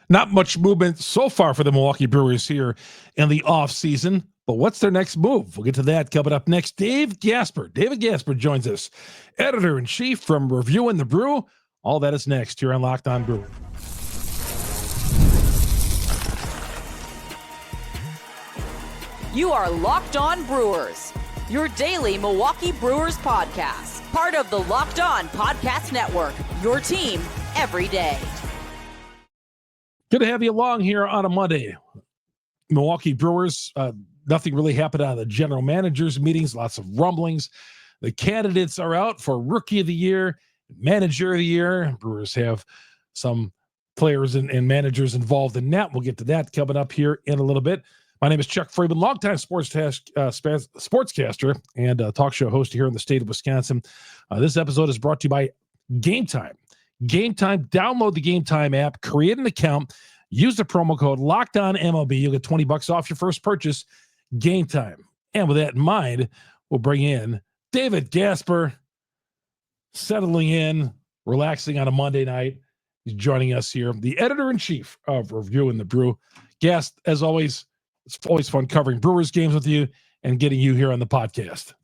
Not much movement so far for the Milwaukee Brewers here in the offseason, but what's their next move? We'll get to that coming up next. David Gasper joins us, editor-in-chief from Reviewing the Brew. All that is next here on Locked On Brewers. You are Locked On Brewers, your daily Milwaukee Brewers podcast. Part of the Locked On Podcast Network, your team every day. Good to have you along here on a Monday. Milwaukee Brewers, nothing really happened out of the general managers meetings, lots of rumblings. The candidates are out for Rookie of the Year, Manager of the Year. Brewers have some players and managers involved in that. We'll get to that coming up here in a little bit. My name is Chuck Freeman, longtime sportscaster and talk show host here in the state of Wisconsin. This episode is brought to you by Gametime. Gametime, download the Gametime app, create an account, use the promo code LOCKEDONMLB. You'll get $20 off your first purchase. Gametime. And with that in mind, we'll bring in David Gasper, settling in, relaxing on a Monday night. He's joining us here, the editor-in-chief of Reviewing the Brew. Gas, as always, it's always fun covering Brewers games with you and getting you here on the podcast.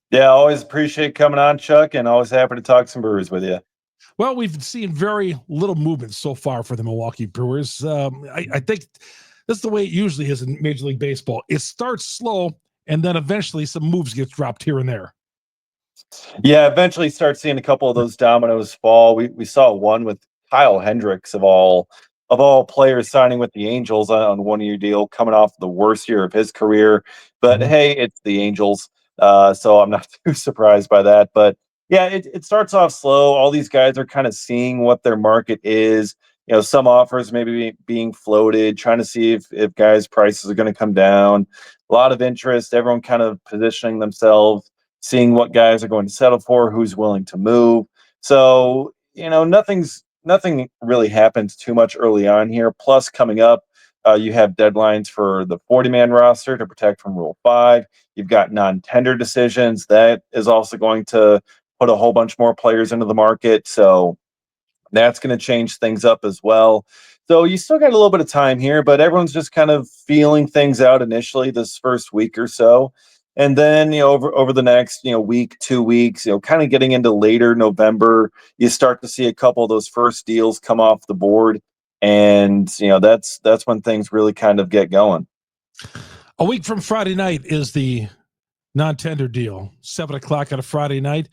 Yeah, always appreciate coming on, Chuck, and always happy to talk some Brewers with you. Well, we've seen very little movement so far for the Milwaukee Brewers. I think that's the way it usually is in Major League Baseball. It starts slow, and then eventually some moves get dropped here and there. Yeah, eventually start seeing a couple of those dominoes fall. We saw one with Kyle Hendricks of all players signing with the Angels on a one-year deal, coming off the worst year of his career. But hey, it's the Angels, so I'm not too surprised by that. But yeah, it starts off slow. All these guys are kind of seeing what their market is. You know, some offers maybe being floated, trying to see if guys' prices are going to come down. A lot of interest, everyone kind of positioning themselves, seeing what guys are going to settle for, who's willing to move. So, you know, nothing really happens too much early on here. Plus, coming up, you have deadlines for the 40-man roster to protect from Rule 5. You've got non-tender decisions. That is also going to put a whole bunch more players into the market. So that's going to change things up as well. So you still got a little bit of time here, but everyone's just kind of feeling things out initially this first week or so. And then, you know, over the next, week, 2 weeks, kind of getting into later November, you start to see a couple of those first deals come off the board. And, that's when things really kind of get going. A week from Friday night is the non-tender deal, 7:00 on a Friday night.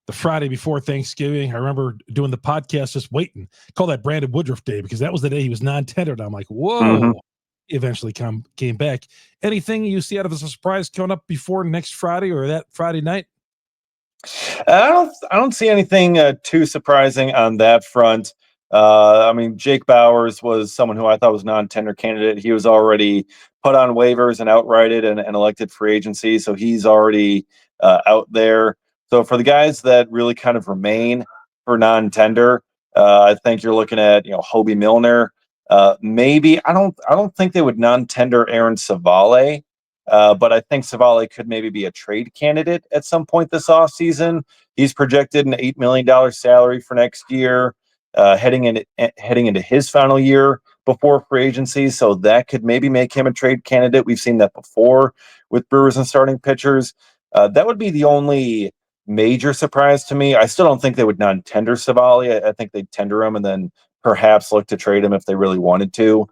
The Friday before Thanksgiving, I remember doing the podcast just waiting. Call that Brandon Woodruff Day because that was the day he was non-tendered. I'm like, whoa. Mm-hmm. Eventually came back. Anything you see out of as a surprise coming up before next Friday or that Friday night? I don't see anything too surprising on that front. Jake Bauers was someone who I thought was non-tender candidate. He was already put on waivers and outrighted and elected free agency, so he's already out there. So for the guys that really kind of remain for non-tender, I think you're looking at Hobie Milner. Maybe I don't think they would non-tender Aaron Savale, but I think Savale could maybe be a trade candidate at some point this offseason. He's projected an $8 million salary for next year, heading into his final year before free agency. So that could maybe make him a trade candidate. We've seen that before with Brewers and starting pitchers. That would be the only major surprise to me. I still don't think they would non-tender Savale. I think they'd tender him and then perhaps look to trade him if they really wanted to,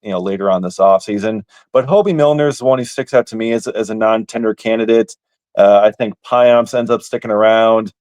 later on this offseason. But Hobie Milner is the one who sticks out to me as a non-tender candidate. I think Payamps ends up sticking around.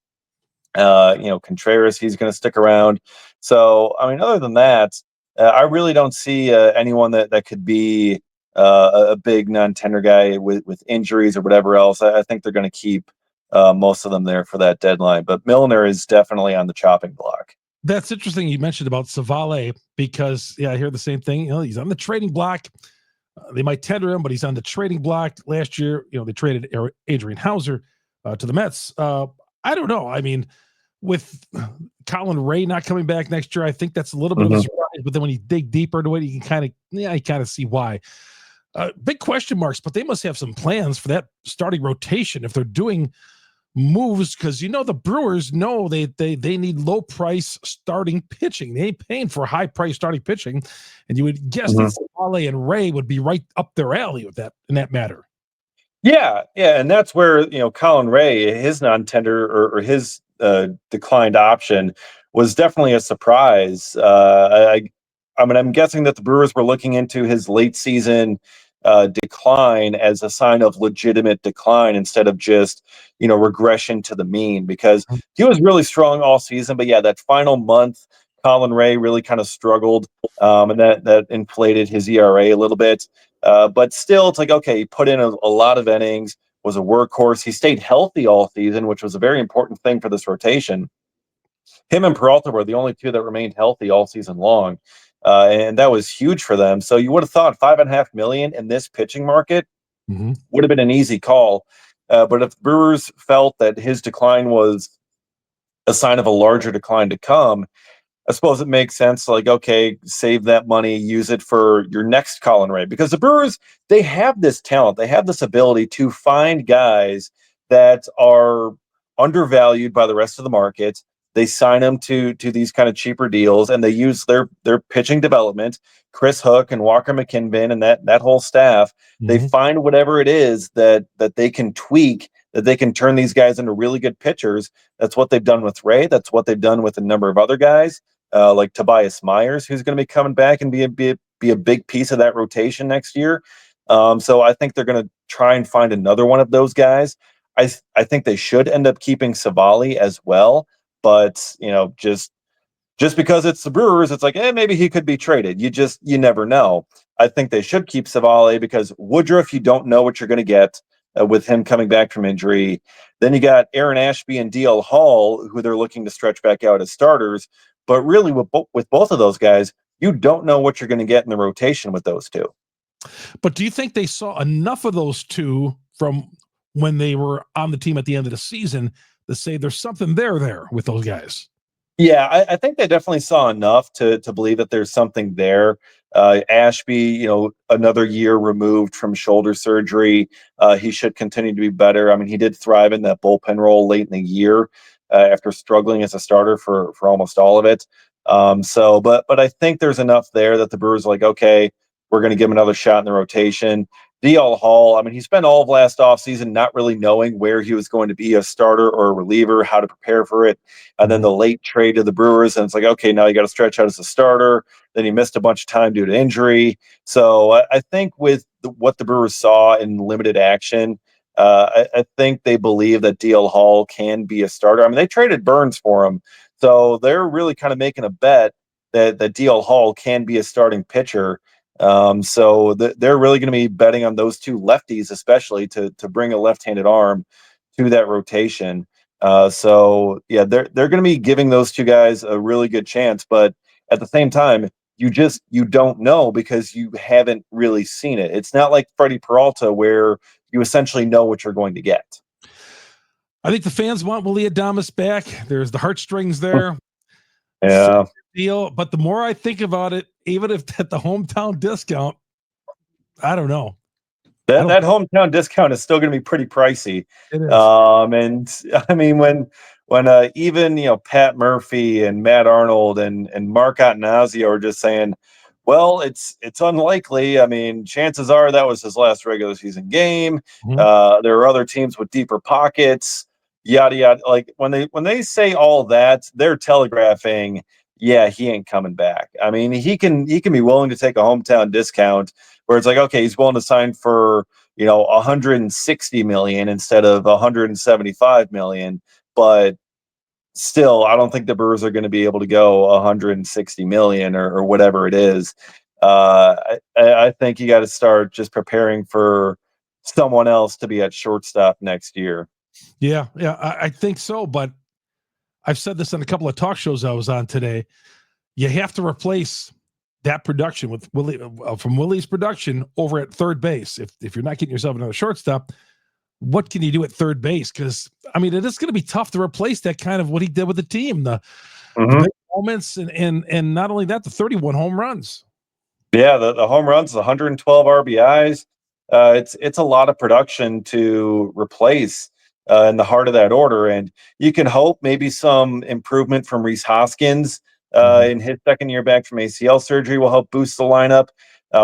Contreras, he's going to stick around. So, other than that, I really don't see anyone that could be a big non-tender guy with injuries or whatever else. I think they're going to keep most of them there for that deadline. But Milner is definitely on the chopping block. That's interesting you mentioned about Savale because, I hear the same thing. He's on the trading block. They might tender him, but he's on the trading block. Last year, they traded Adrian Hauser to the Mets. I don't know. With Colin Ray not coming back next year, I think that's a little bit of a surprise. But then when you dig deeper into it, you can kind of see why. Big question marks, but they must have some plans for that starting rotation if they're doing moves, because the Brewers know they need low price starting pitching. They ain't paying for high price starting pitching, and you would guess that Savale and Ray would be right up their alley with that in that matter. Yeah, and that's where Colin Ray, his non-tender or his declined option was definitely a surprise. I'm guessing that the Brewers were looking into his late season decline as a sign of legitimate decline instead of just regression to the mean, because he was really strong all season. But yeah, that final month, Colin Ray really kind of struggled, and that inflated his ERA a little bit. But still, it's like, okay, he put in a lot of innings, was a workhorse. He stayed healthy all season, which was a very important thing for this rotation. Him and Peralta were the only two that remained healthy all season long. And that was huge for them. So you would have thought $5.5 million in this pitching market would have been an easy call. But if the Brewers felt that his decline was a sign of a larger decline to come, I suppose it makes sense. Like, okay, save that money, use it for your next Colin Ray, because the Brewers, they have this talent, they have this ability to find guys that are undervalued by the rest of the market. They sign them to these kind of cheaper deals, and they use their pitching development, Chris Hook and Walker McKinnon and that whole staff. They find whatever it is that they can tweak, that they can turn these guys into really good pitchers. That's what they've done with Ray. That's what they've done with a number of other guys. Like Tobias Myers, who's going to be coming back and be a big piece of that rotation next year. So I think they're going to try and find another one of those guys. I think they should end up keeping Savale as well, but just because it's the Brewers, it's like, maybe he could be traded. You never know. I think they should keep Savale, because Woodruff, you don't know what you're going to get with him coming back from injury. Then you got Aaron Ashby and DL Hall, who they're looking to stretch back out as starters. But really, with both of those guys, you don't know what you're going to get in the rotation with those two. But do you think they saw enough of those two from when they were on the team at the end of the season to say there's something there with those guys? Yeah, I think they definitely saw enough to believe that there's something there. Ashby, another year removed from shoulder surgery. He should continue to be better. I mean, he did thrive in that bullpen role late in the year after struggling as a starter for almost all of it. But I think there's enough there that the Brewers are like, okay, we're going to give him another shot in the rotation. DL Hall, I mean, he spent all of last offseason not really knowing where he was going to be a starter or a reliever, how to prepare for it. And then the late trade to the Brewers, and it's like, okay, now you got to stretch out as a starter. Then he missed a bunch of time due to injury. So I think with what the Brewers saw in limited action, I think they believe that DL Hall can be a starter. I mean, they traded Burns for him. So they're really kind of making a bet that DL Hall can be a starting pitcher. So they're really going to be betting on those two lefties, especially to bring a left-handed arm to that rotation. So yeah, they're going to be giving those two guys a really good chance, but at the same time, you don't know, because you haven't really seen it. It's not like Freddie Peralta, where you essentially know what you're going to get. I think the fans want Willy Adames back. There's the heartstrings there. Yeah. Deal, but the more I think about it, even if at the hometown discount, I don't know. That hometown discount is still going to be pretty pricey. It is. And I mean, when even Pat Murphy and Matt Arnold and Mark Attanasio are just saying, well, it's unlikely. I mean, chances are that was his last regular season game. There are other teams with deeper pockets. Yada yada. Like when they say all that, they're telegraphing, yeah, he ain't coming back. I mean, he can be willing to take a hometown discount where it's like, okay, he's willing to sign for $160 million instead of $175 million, but still, I don't think the Brewers are going to be able to go $160 million or whatever it is. I think you got to start just preparing for someone else to be at shortstop next year. Yeah, I think so. But I've said this on a couple of talk shows I was on today. You have to replace that production with Willie from Willie's production over at third base. If you're not getting yourself another shortstop, what can you do at third base? Because I mean, it is going to be tough to replace that kind of what he did with the team, the big moments, and not only that, the 31 home runs. Yeah, the home runs, the 112 RBIs. It's a lot of production to replace. in the heart of that order. And you can hope maybe some improvement from Reese Hoskins in his second year back from ACL surgery will help boost the lineup.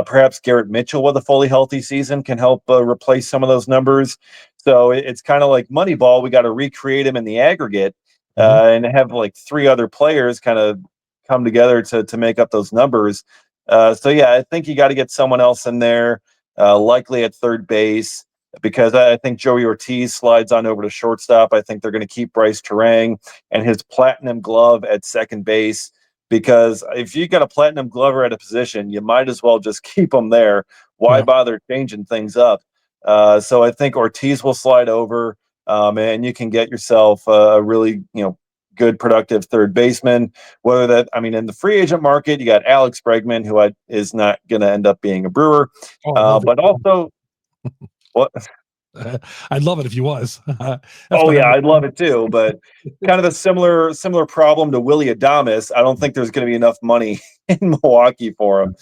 Perhaps Garrett Mitchell with a fully healthy season can help replace some of those numbers. So it's kind of like Moneyball. We got to recreate him in the aggregate and have like three other players kind of come together to make up those numbers. So yeah, I think you got to get someone else in there, likely at third base, because I think Joey Ortiz slides on over to shortstop. I think they're going to keep Bryce Terang and his platinum glove at second base, because if you got a platinum glover at a position, you might as well just keep him there. Why bother changing things up? So I think Ortiz will slide over, and you can get yourself a really, good productive third baseman. Whether that, in the free agent market, you got Alex Bregman, who is not going to end up being a Brewer, but also what? I'd love it if he was. I'd love it too. But kind of a similar problem to Willie Adames. I don't think there's going to be enough money in Milwaukee for him,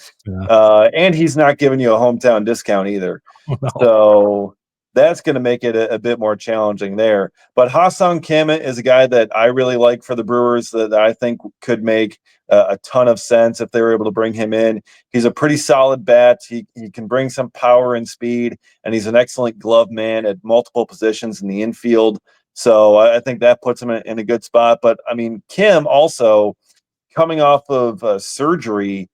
and he's not giving you a hometown discount either. No. So that's going to make it a bit more challenging there. But Ha-Seong Kim is a guy that I really like for the Brewers that I think could make a ton of sense if they were able to bring him in. He's a pretty solid bat. He can bring some power and speed, and he's an excellent glove man at multiple positions in the infield. So I think that puts him in a good spot. But, Kim also coming off of surgery,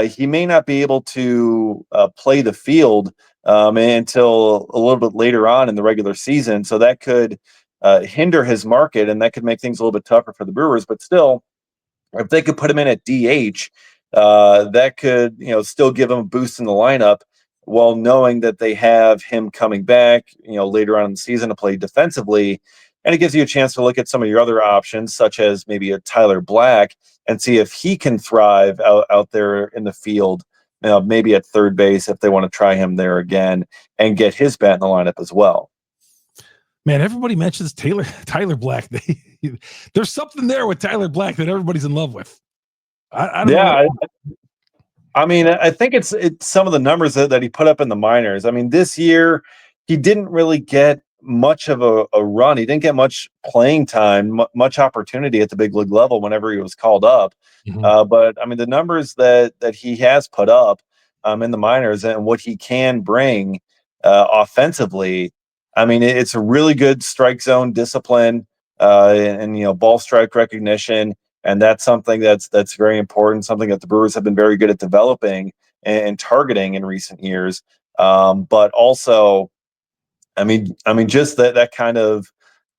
he may not be able to play the field until a little bit later on in the regular season. So that could hinder his market, and that could make things a little bit tougher for the Brewers. But still, if they could put him in at DH, that could, still give him a boost in the lineup while knowing that they have him coming back, later on in the season to play defensively. And it gives you a chance to look at some of your other options, such as maybe a Tyler Black, and see if he can thrive out there in the field, maybe at third base if they want to try him there again and get his bat in the lineup as well. Man, everybody mentions Tyler Black. There's something there with Tyler Black that everybody's in love with. I don't know. I think it's some of the numbers that he put up in the minors. This year he didn't really get much of a run. He didn't get much playing time, much opportunity at the big league level whenever he was called up. But the numbers that he has put up in the minors and what he can bring offensively, it's a really good strike zone discipline and ball strike recognition, and that's something that's very important. Something that the Brewers have been very good at developing and targeting in recent years. But also, just that kind of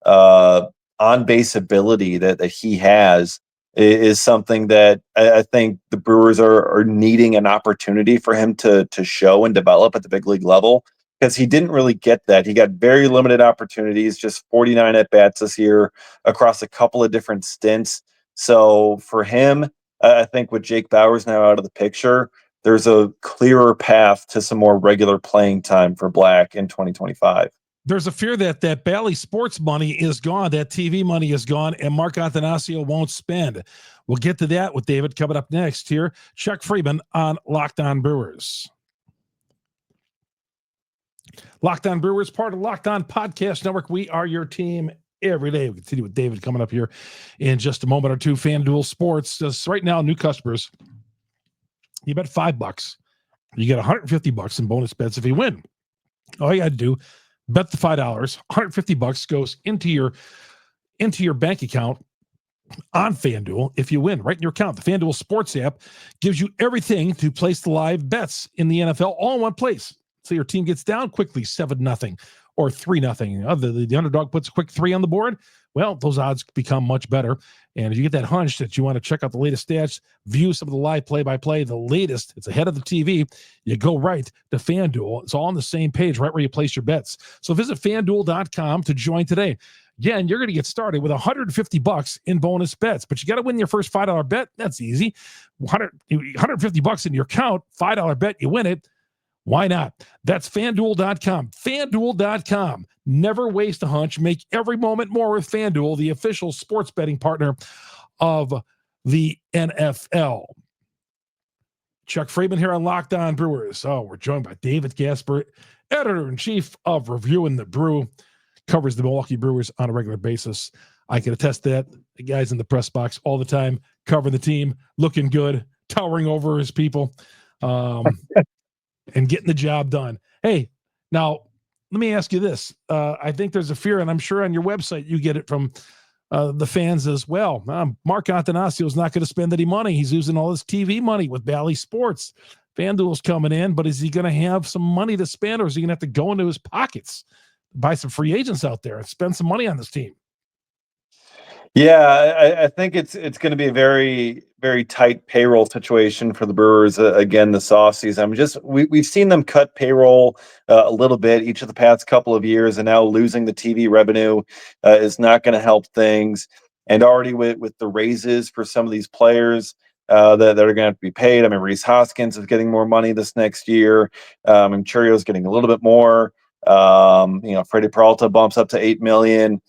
on base ability that he has is something that I think the Brewers are needing an opportunity for him to show and develop at the big league level, because he didn't really get that. He got very limited opportunities, just 49 at bats this year across a couple of different stints. So for him, I think with Jake Bauers now out of the picture, there's a clearer path to some more regular playing time for Black in 2025. There's a fear that Bally Sports money is gone, that TV money is gone, and Mark Attanasio won't spend. We'll get to that with David coming up next here. Chuck Freeman on Locked On Brewers. Locked On Brewers, part of Locked On Podcast Network. We are your team every day. We continue with David coming up here in just a moment or two. FanDuel Sports. Just right now, new customers, you bet $5. You get $150 in bonus bets if you win. All you got to do, bet the $5. $150 goes into your bank account on FanDuel if you win, right in your account. The FanDuel Sports app gives you everything to place the live bets in the NFL all in one place. So your team gets down quickly, 7-0 or 3-0. The underdog puts a quick 3 on the board. Well, those odds become much better. And if you get that hunch that you want to check out the latest stats, view some of the live play-by-play, the latest, it's ahead of the TV, you go right to FanDuel. It's all on the same page, right where you place your bets. So visit FanDuel.com to join today. Again, you're going to get started with $150 in bonus bets, but you got to win your first $5 bet. That's easy. $150 in your account, $5 bet, you win it. Why not? That's FanDuel.com. FanDuel.com. Never waste a hunch. Make every moment more with FanDuel, the official sports betting partner of the NFL. Chuck Freeman here on Locked On Brewers. Oh, we're joined by David Gasper, editor-in-chief of Reviewing the Brew. covers the Milwaukee Brewers on a regular basis. I can attest that the guy's in the press box all the time, covering the team, looking good, towering over his people, and getting the job done. Hey, now let me ask you this. I think there's a fear, and I'm sure on your website you get it from the fans as well. Mark Attanasio is not going to spend any money. He's using all his TV money with Bally Sports. FanDuel's coming in, but is he going to have some money to spend, or is he going to have to go into his pockets, buy some free agents out there and spend some money on this team? Yeah, I think it's going to be a very, very tight payroll situation for the Brewers again this offseason. We've seen them cut payroll a little bit each of the past couple of years, and now losing the TV revenue is not going to help things. And already with the raises for some of these players that are going to have to be paid. I mean, Rhys Hoskins is getting more money this next year. And Churio's getting a little bit more. Freddie Peralta bumps up to $8 million.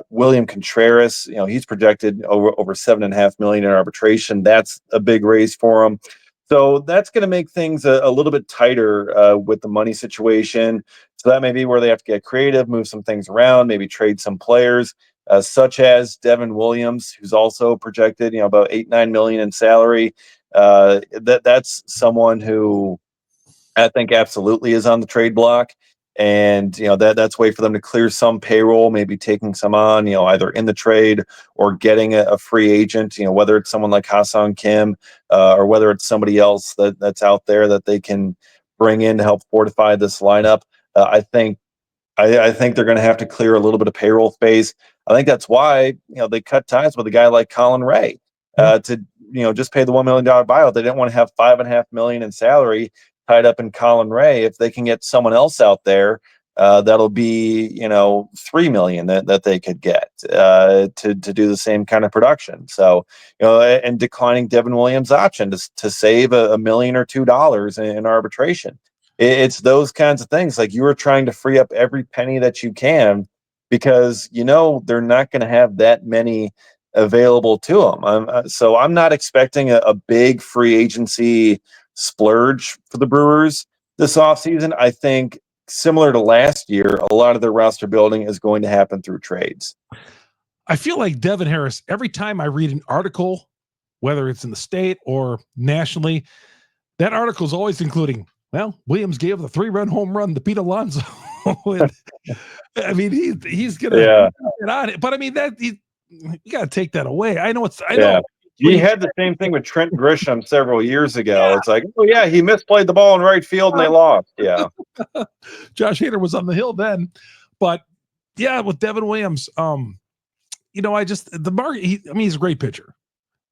William Contreras, he's projected over $7.5 million in arbitration. That's a big raise for him. So that's going to make things a little bit tighter with the money situation. So that may be where they have to get creative, move some things around, maybe trade some players, such as Devin Williams, who's also projected, about $8-9 million in salary. That's someone who I think absolutely is on the trade block. And, that's a way for them to clear some payroll, maybe taking some on, either in the trade or getting a free agent, whether it's someone like Hassan Kim or whether it's somebody else that's out there that they can bring in to help fortify this lineup. I think they're going to have to clear a little bit of payroll space. I think that's why, they cut ties with a guy like Colin Ray to, just pay the $1 million buyout. They didn't want to have $5.5 million in salary tied up in Colin Ray. If they can get someone else out there, that'll be $3 million that they could get to do the same kind of production. So and declining Devin Williams' option to save $1 million or $2 in arbitration. It's those kinds of things. Like, you are trying to free up every penny that you can because they're not going to have that many available to them. So I'm not expecting a big free agency splurge for the Brewers this offseason. I think similar to last year, a lot of their roster building is going to happen through trades. I feel like Devin Harris, every time I read an article, whether it's in the state or nationally, that article is always including, Williams gave the 3-run home run to Pete Alonso. I mean, he's going to get on it, but I mean, you got to take that away. I know. He had the same thing with Trent Grisham several years ago. Yeah. It's like, he misplayed the ball in right field and they lost. Yeah. Josh Hader was on the hill then. But with Devin Williams, the market, he's a great pitcher.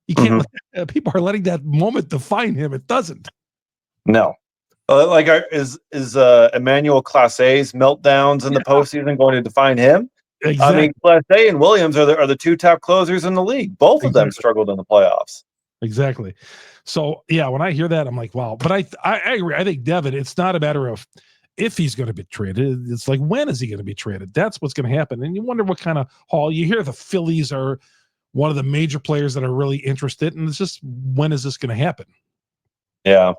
You can't, people are letting that moment define him. It doesn't. No. Is Emmanuel Clase's meltdowns in the postseason going to define him? Exactly. I mean, Clase and Williams are the two top closers in the league. Both of them struggled in the playoffs. Exactly. So, when I hear that, I'm like, wow. But I agree. I think Devin, it's not a matter of if he's going to be traded. It's like, when is he going to be traded? That's what's going to happen. And you wonder what kind of haul. You hear the Phillies are one of the major players that are really interested. And it's just, when is this going to happen? Yeah.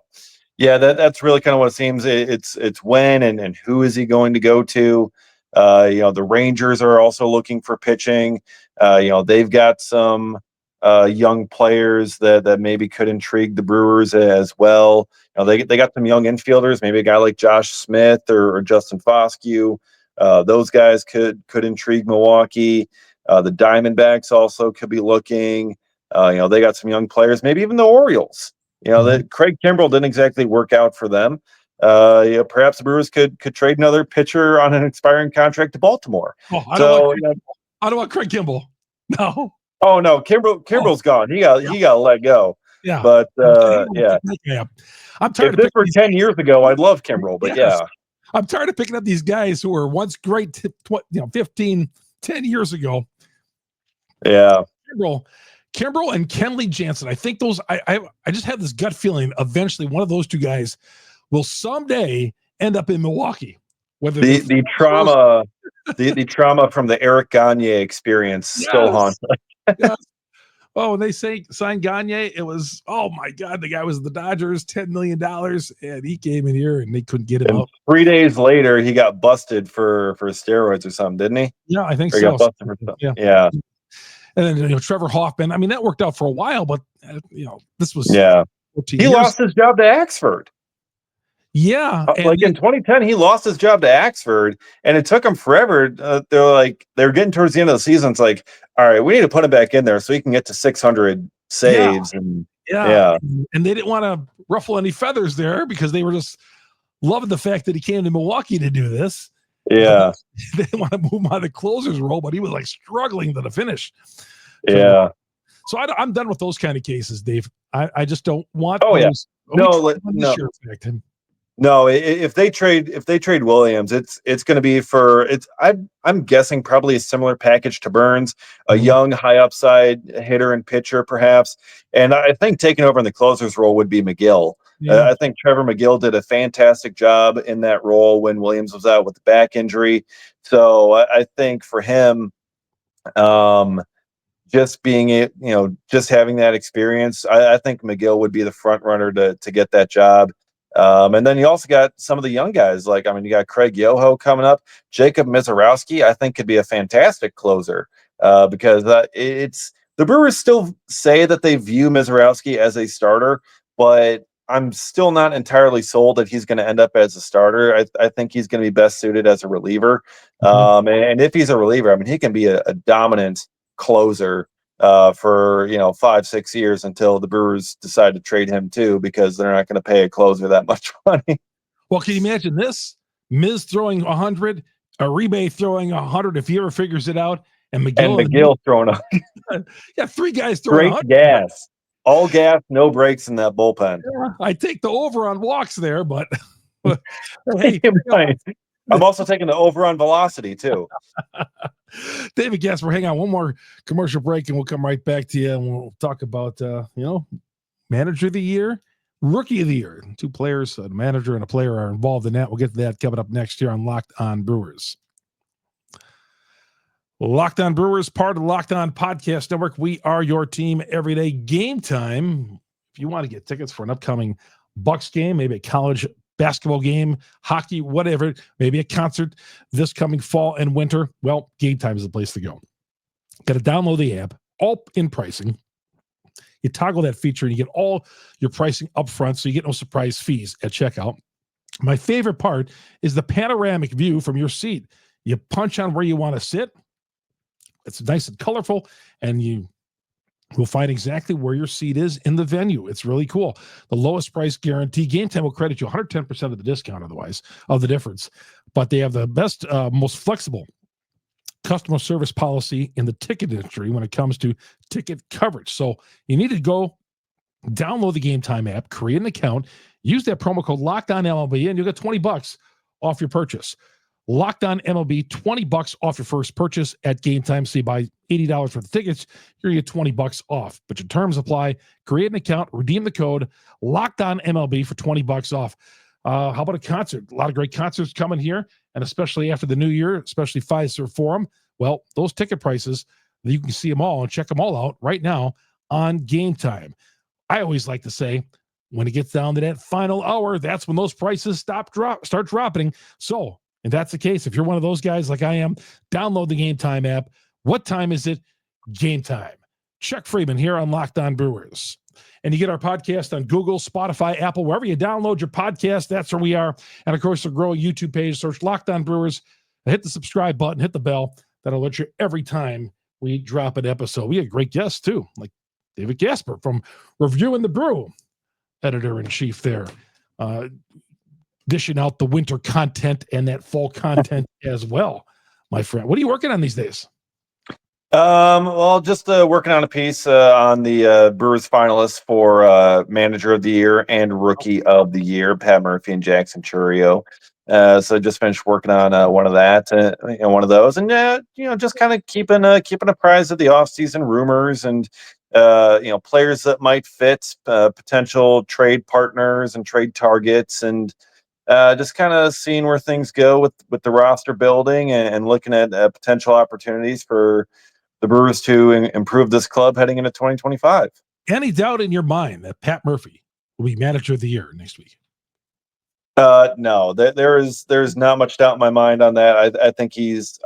Yeah, that's really kind of what it seems. It's when and who is he going to go to? The Rangers are also looking for pitching. They've got some young players that maybe could intrigue the Brewers as well. They got some young infielders, maybe a guy like Josh Smith or Justin Foscue. Those guys could intrigue Milwaukee. The Diamondbacks also could be looking. They got some young players, maybe even the Orioles. Craig Kimbrell didn't exactly work out for them. Perhaps the Brewers could trade another pitcher on an expiring contract to Baltimore. I don't want Craig Kimbrell. No. Oh no, Kimbrell's gone. He got let go. Yeah. But I'm tired. If this were 10 years ago, I'd love Kimbrell. But I'm tired of picking up these guys who were once great, 10 years ago. Yeah. Kimbrell and Kenley Jansen. I think those. I just have this gut feeling. Eventually, one of those two guys will someday end up in Milwaukee. Whether the trauma, the trauma from the Eric Gagne experience still haunts. Yes. Oh, when they signed Gagne, it was, oh my God, the guy was the Dodgers, $10 million, and he came in here and they couldn't get him And out. 3 days later, he got busted for steroids or something, didn't he? Yeah, I think Or he so. got busted for something. Yeah. Yeah. And then, Trevor Hoffman, I mean, that worked out for a while, but, this was Yeah. 14 He years. lost his job to Axford. Yeah. Like in 2010, he lost his job to Axford, and it took him forever. They're getting towards the end of the season. It's like, all right, we need to put him back in there so he can get to 600 saves. And yeah. And they didn't want to ruffle any feathers there because they were just loving the fact that he came to Milwaukee to do this. yeah, They didn't want to move him out of the closer's role, but he was like struggling to the finish. yeah. So I'm done with those kind of cases, Dave. I just don't want Oh, those. No. No, if they trade Williams, it's going to be I'm guessing probably a similar package to Burns, a young high upside hitter and pitcher perhaps, and I think taking over in the closer's role would be McGill. I think Trevor McGill did a fantastic job in that role when Williams was out with the back injury. So I think for him, just just having that experience, I think McGill would be the front runner to get that job. And then you also got some of the young guys. You got Craig Yoho coming up. Jacob Mizorowski, I think, could be a fantastic closer because it's the Brewers still say that they view Mizorowski as a starter, but I'm still not entirely sold that he's going to end up as a starter. I think he's going to be best suited as a reliever. And if he's a reliever, he can be a dominant closer for 5-6 years until the Brewers decide to trade him too, because they're not going to pay a closer that much money. Well, can you imagine this? Miz throwing 100, Uribe throwing 100 if he ever figures it out, and McGill throwing up. Yeah, 3 guys throwing straight gas. All gas, no breaks in that bullpen. Yeah, I take the over on walks there, but hey, I'm also taking the over on velocity too. David Gasper, hang on one more commercial break and we'll come right back to you and we'll talk about manager of the year, rookie of the year. 2 players, a manager and a player, are involved in that. We'll get to that coming up next year on Locked On Brewers. Locked On Brewers, part of the Locked On Podcast Network. We are your team every day. Game Time. If you want to get tickets for an upcoming Bucks game, maybe a college basketball game, hockey, whatever, maybe a concert this coming fall and winter, well, Game Time is the place to go. Got to download the app, all in pricing. You toggle that feature and you get all your pricing up front, so you get no surprise fees at checkout. My favorite part is the panoramic view from your seat. You punch on where you want to sit. It's nice and colorful, and you will find exactly where your seat is in the venue. It's really cool. The lowest price guarantee. Game Time will credit you 110% of the discount otherwise, of the difference. But they have the best, most flexible customer service policy in the ticket industry when it comes to ticket coverage. So you need to go download the Game Time app, create an account, use that promo code LOCKEDONMLB, and you'll get $20 off your purchase. Locked On MLB, $20 off your first purchase at Game Time. So you buy $80 for the tickets, you're going to get $20 off. But your terms apply. Create an account, redeem the code Locked On MLB for $20 off. How about a concert? A lot of great concerts coming here, and especially after the new year, especially Pfizer Forum. Well, those ticket prices, you can see them all and check them all out right now on Game Time. I always like to say, when it gets down to that final hour, that's when those prices start dropping. So, and that's the case. If you're one of those guys like I am, download the Game Time app. What time is it? Game Time. Chuck Freeman here on Locked On Brewers. And you get our podcast on Google, Spotify, Apple, wherever you download your podcast, that's where we are. And of course, our growing YouTube page, search Locked On Brewers. Hit the subscribe button, hit the bell. That'll alert you every time we drop an episode. We had great guests too, like David Gasper from Reviewing the Brew, editor-in-chief there. Dishing out the winter content and that fall content as well, my friend. What are you working on these days? Well, just working on a piece on the Brewers finalists for Manager of the Year and Rookie of the Year, Pat Murphy and Jackson Churio. So I just finished working on one of that, one of those, and just kind of keeping apprised of the offseason rumors and players that might fit, potential trade partners and trade targets, and just kind of seeing where things go with the roster building and looking at potential opportunities for the Brewers to improve this club heading into 2025. Any doubt in your mind that Pat Murphy will be manager of the year next week? No, there's not much doubt in my mind on that. I think he's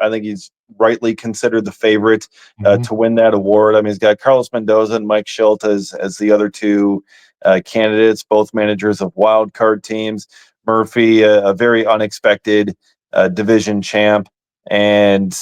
rightly considered the favorite to win that award. I mean, he's got Carlos Mendoza and Mike Schilt as the other two candidates, both managers of wild card teams. Murphy, a very unexpected division champ, and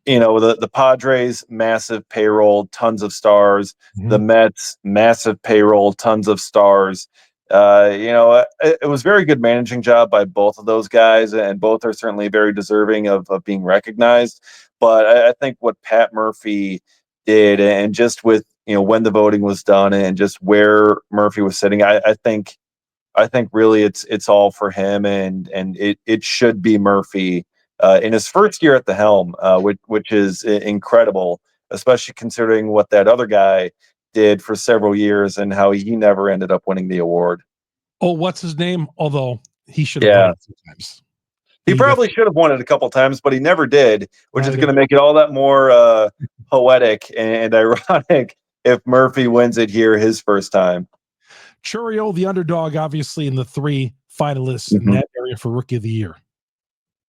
the Padres, massive payroll, tons of stars. The Mets, massive payroll, tons of stars. It was a very good managing job by both of those guys, and both are certainly very deserving of being recognized. But I think what Pat Murphy did, and just with when the voting was done and just where Murphy was sitting, I think really it's all for him, and it should be Murphy in his first year at the helm, which is incredible, especially considering what that other guy did for several years and how he never ended up winning the award. Oh, what's his name? Although he should have won it sometimes. He probably should have won it a couple times, but he never did, which is going to make it all that more poetic and ironic if Murphy wins it here his first time. Chourio, the underdog, obviously in the 3 finalists in that area for Rookie of the Year.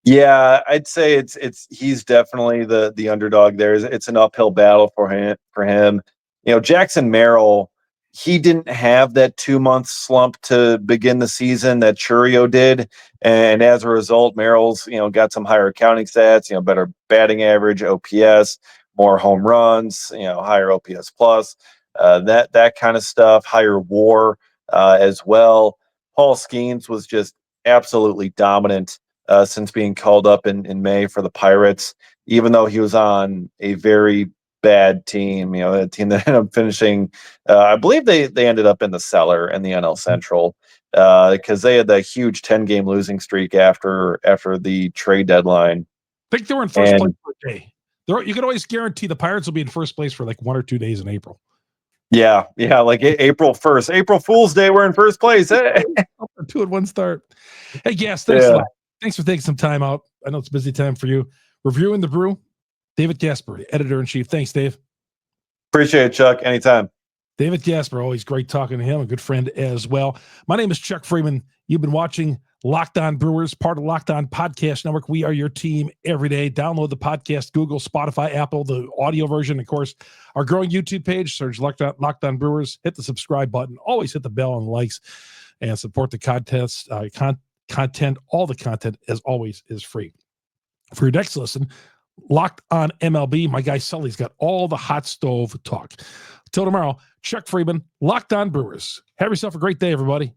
Yeah, I'd say he's definitely the underdog there. It's an uphill battle for him. Jackson Merrill, he didn't have that 2-month slump to begin the season that Chourio did. And as a result, Merrill's, got some higher counting stats, better batting average, OPS, more home runs, higher OPS plus, that kind of stuff, higher WAR as well. Paul Skeens was just absolutely dominant since being called up in May for the Pirates, even though he was on a very bad team, a team that ended up finishing, I believe they ended up in the cellar in the NL Central because they had that huge 10-game losing streak after the trade deadline. I think they were in first place for a day. You can always guarantee the Pirates will be in first place for like 1 or 2 days in April. Yeah, like April 1st, April Fool's Day, we're in first place. Hey. 2-1 start. Hey, Gas, thanks a lot. Thanks for taking some time out. I know it's a busy time for you. Reviewing the Brew, David Gasper, editor-in-chief. Thanks, Dave. Appreciate it, Chuck. Anytime. David Gasper, always great talking to him, a good friend as well. My name is Chuck Freeman. You've been watching Locked On Brewers, part of Locked On Podcast Network. We are your team every day. Download the podcast, Google, Spotify, Apple, the audio version. Of course, our growing YouTube page, search Locked On Brewers. Hit the subscribe button. Always hit the bell and likes and support the contest. Content, all the content, as always, is free. For your next listen, Locked On MLB, my guy Sully's got all the hot stove talk. Till tomorrow, Chuck Freeman, Locked On Brewers. Have yourself a great day, everybody.